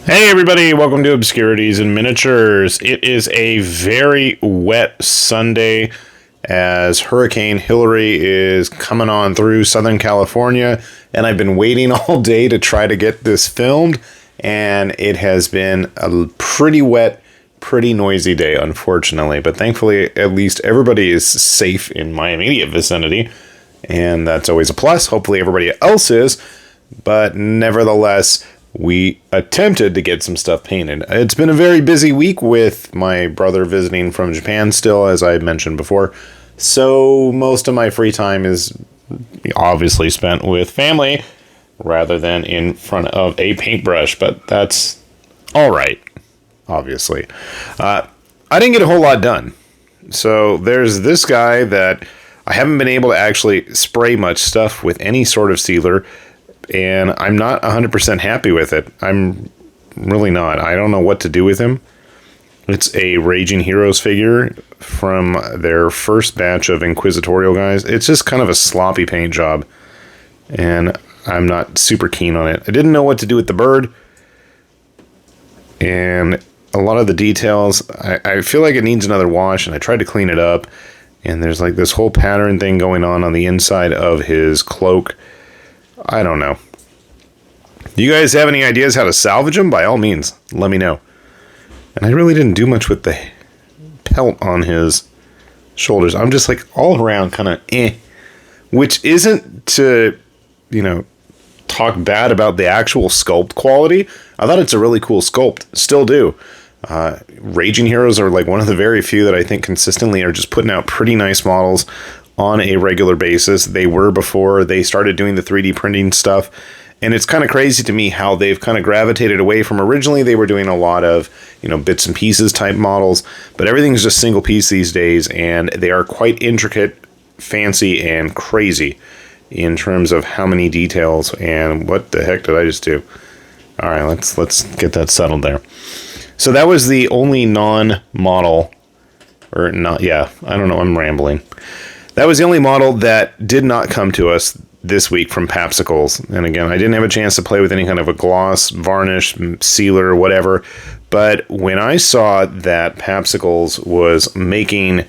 Hey everybody, welcome to Obscurities and Miniatures. It is a very wet Sunday as Hurricane Hillary is coming on through Southern California, and I've been waiting all day to try to get this filmed, and it has been a pretty wet, pretty noisy day, unfortunately, but thankfully at least everybody is safe in my immediate vicinity, and that's always a plus. Hopefully everybody else is, but nevertheless, we attempted to get some stuff painted. It's been a very busy week with my brother visiting from Japan still, as I mentioned before. So most of my free time is obviously spent with family rather than in front of a paintbrush. But that's all right, obviously. I didn't get a whole lot done. So there's this guy that I haven't been able to actually spray much stuff with any sort of sealer, and I'm not 100% happy with it. I'm really not. I don't know what to do with him. It's a Raging Heroes figure from their first batch of Inquisitorial guys. It's just kind of a sloppy paint job, and I'm not super keen on it. I didn't know what to do with the bird, and a lot of the details, I feel like it needs another wash, and I tried to clean it up, and there's like this whole pattern thing going on the inside of his cloak. I don't know. Do you guys have any ideas how to salvage him? By all means, let me know. And I really didn't do much with the pelt on his shoulders. I'm just like all around kind of which isn't to, talk bad about the actual sculpt quality. I thought it's a really cool sculpt. Still do. Raging Heroes are like one of the very few that I think consistently are just putting out pretty nice models on a regular basis. They were before they started doing the 3D printing stuff, and it's kind of crazy to me how they've kind of gravitated away from originally they were doing a lot of, bits and pieces type models, but everything's just single piece these days, and they are quite intricate, fancy, and crazy in terms of how many details. And what the heck did I just do? All right, let's get that settled there. So that was the only non-model, or not, yeah, I don't know, I'm rambling. That was the only model that did not come to us this week from Popsicles. And again, I didn't have a chance to play with any kind of a gloss, varnish, sealer, whatever. But when I saw that Popsicles was making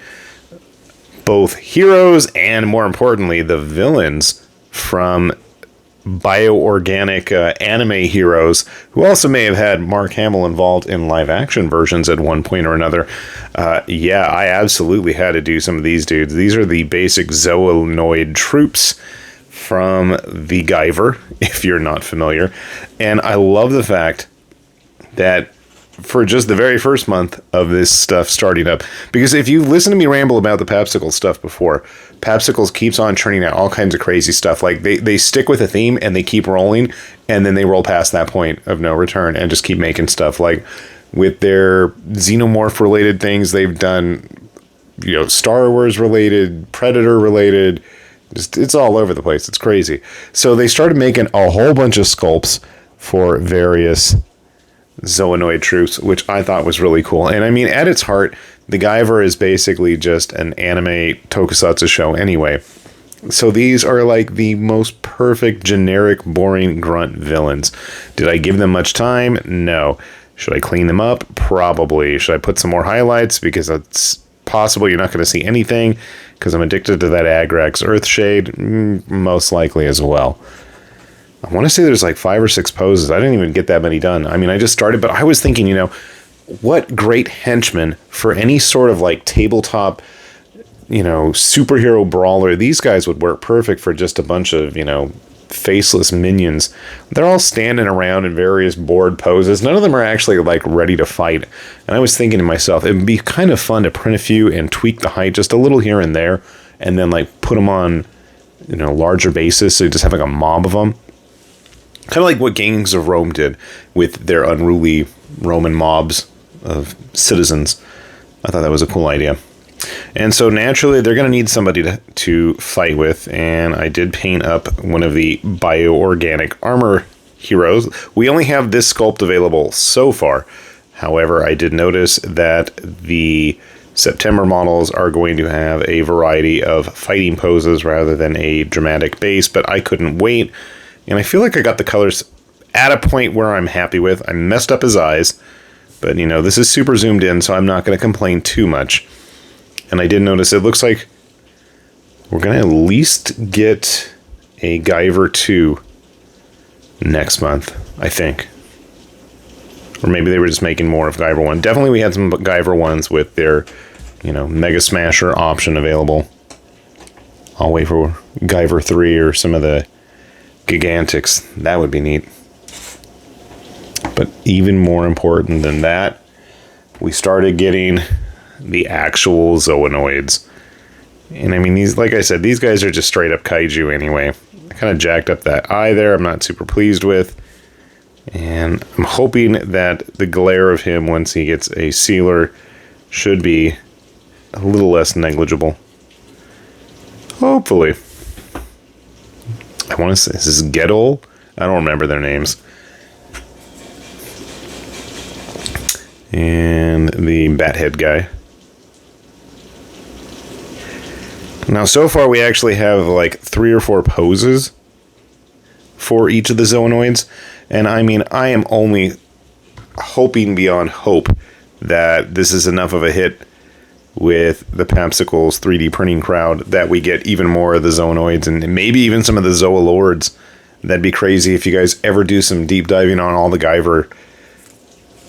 both heroes and, more importantly, the villains from bioorganic anime heroes, who also may have had Mark Hamill involved in live action versions at one point or another. Yeah, I absolutely had to do some of these dudes. These are the basic solenoid troops from the Guyver, if you're not familiar. And I love the fact that for just the very first month of this stuff starting up, because if you listen to me ramble about the Popsicle stuff before, Popsicles keeps on churning out all kinds of crazy stuff. Like they stick with a theme and they keep rolling, and then they roll past that point of no return and just keep making stuff. Like with their Xenomorph related things, they've done, Star Wars related, Predator related, just it's all over the place. It's crazy. So they started making a whole bunch of sculpts for various Zoonoid troops, which I thought was really cool. And I mean, at its heart, the Guyver is basically just an anime tokusatsu show anyway. So these are like the most perfect, generic, boring grunt villains. Did I give them much time? No. Should I clean them up? Probably. Should I put some more highlights? Because it's possible you're not going to see anything, because I'm addicted to that Agrax Earthshade. Most likely as well. I want to say there's like 5 or 6 poses. I didn't even get that many done. I mean, I just started, but I was thinking, what great henchmen for any sort of like tabletop, superhero brawler. These guys would work perfect for just a bunch of, faceless minions. They're all standing around in various board poses. None of them are actually like ready to fight. And I was thinking to myself, it would be kind of fun to print a few and tweak the height just a little here and there, and then like put them on, larger basis. So you just have like a mob of them. Kind of like what Gangs of Rome did with their unruly Roman mobs of citizens. I thought that was a cool idea. And so naturally, they're going to need somebody to fight with. And I did paint up one of the bioorganic armor heroes. We only have this sculpt available so far. However, I did notice that the September models are going to have a variety of fighting poses rather than a dramatic base. But I couldn't wait. And I feel like I got the colors at a point where I'm happy with. I messed up his eyes, but, you know, this is super zoomed in, so I'm not going to complain too much. And I did notice it looks like we're going to at least get a Guyver 2 next month, I think. Or maybe they were just making more of Guyver 1. Definitely we had some Guyver 1s with their, you know, Mega Smasher option available. I'll wait for Guyver 3 or some of the Gigantics. That would be neat. But even more important than that, we started getting the actual Zoonoids. And I mean, these, like I said, these guys are just straight up kaiju anyway. I kind of jacked up that eye there. I'm not super pleased with. And I'm hoping that the glare of him once he gets a sealer should be a little less negligible. Hopefully. I want to say, is this Gettle? I don't remember their names. And the Bathead guy. Now, so far we actually have like 3 or 4 poses for each of the Zoonoids. And I mean, I am only hoping beyond hope that this is enough of a hit with the Popsicles 3D printing crowd that we get even more of the Zoonoids and maybe even some of the Zoolords. That'd be crazy if you guys ever do some deep diving on all the Guyver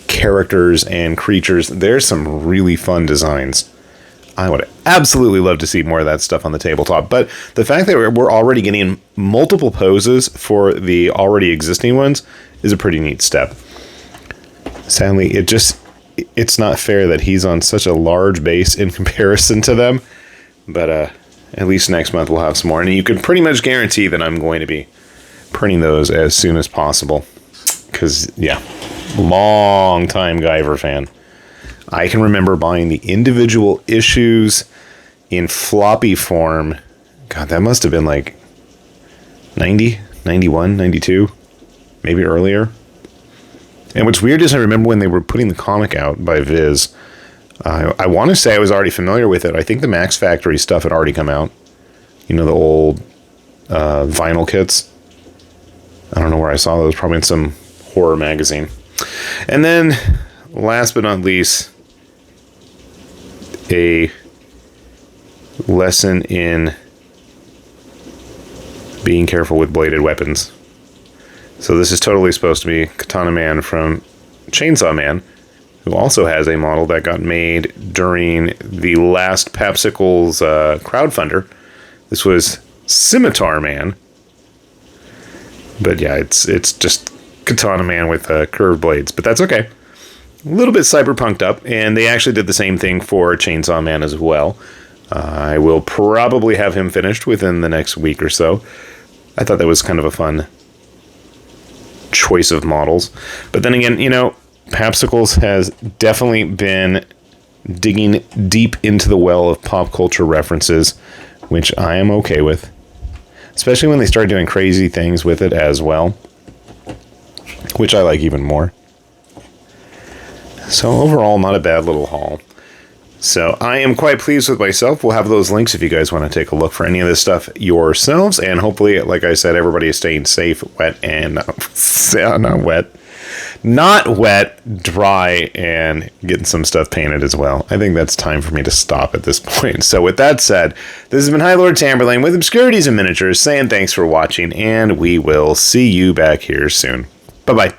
characters and creatures. There's some really fun designs. I would absolutely love to see more of that stuff on the tabletop. But the fact that we're already getting multiple poses for the already existing ones is a pretty neat step. Sadly, it's not fair that he's on such a large base in comparison to them. But at least next month we'll have some more. And you can pretty much guarantee that I'm going to be printing those as soon as possible. Because, yeah, long time Guyver fan. I can remember buying the individual issues in floppy form. God, that must have been like 90, 91, 92, maybe earlier. And what's weird is I remember when they were putting the comic out by Viz. I want to say I was already familiar with it. I think the Max Factory stuff had already come out. You know, the old vinyl kits. I don't know where I saw those. Probably in some horror magazine. And then, last but not least, a lesson in being careful with bladed weapons. So this is totally supposed to be Katana Man from Chainsaw Man, who also has a model that got made during the last Popsicles crowdfunder. This was Scimitar Man. But yeah, it's just Katana Man with curved blades, but that's okay. A little bit cyberpunked up, and they actually did the same thing for Chainsaw Man as well. I will probably have him finished within the next week or so. I thought that was kind of a fun choice of models. But then again, you know, Popsicles has definitely been digging deep into the well of pop culture references, which I am okay with. Especially when they start doing crazy things with it as well, which I like even more. So overall, not a bad little haul. So I am quite pleased with myself. We'll have those links if you guys want to take a look for any of this stuff yourselves. And hopefully, like I said, everybody is staying safe, wet, and not wet, dry, and getting some stuff painted as well. I think that's time for me to stop at this point. So with that said, this has been High Lord Tamberlane with Obscurities and Miniatures saying thanks for watching, and we will see you back here soon. Bye-bye.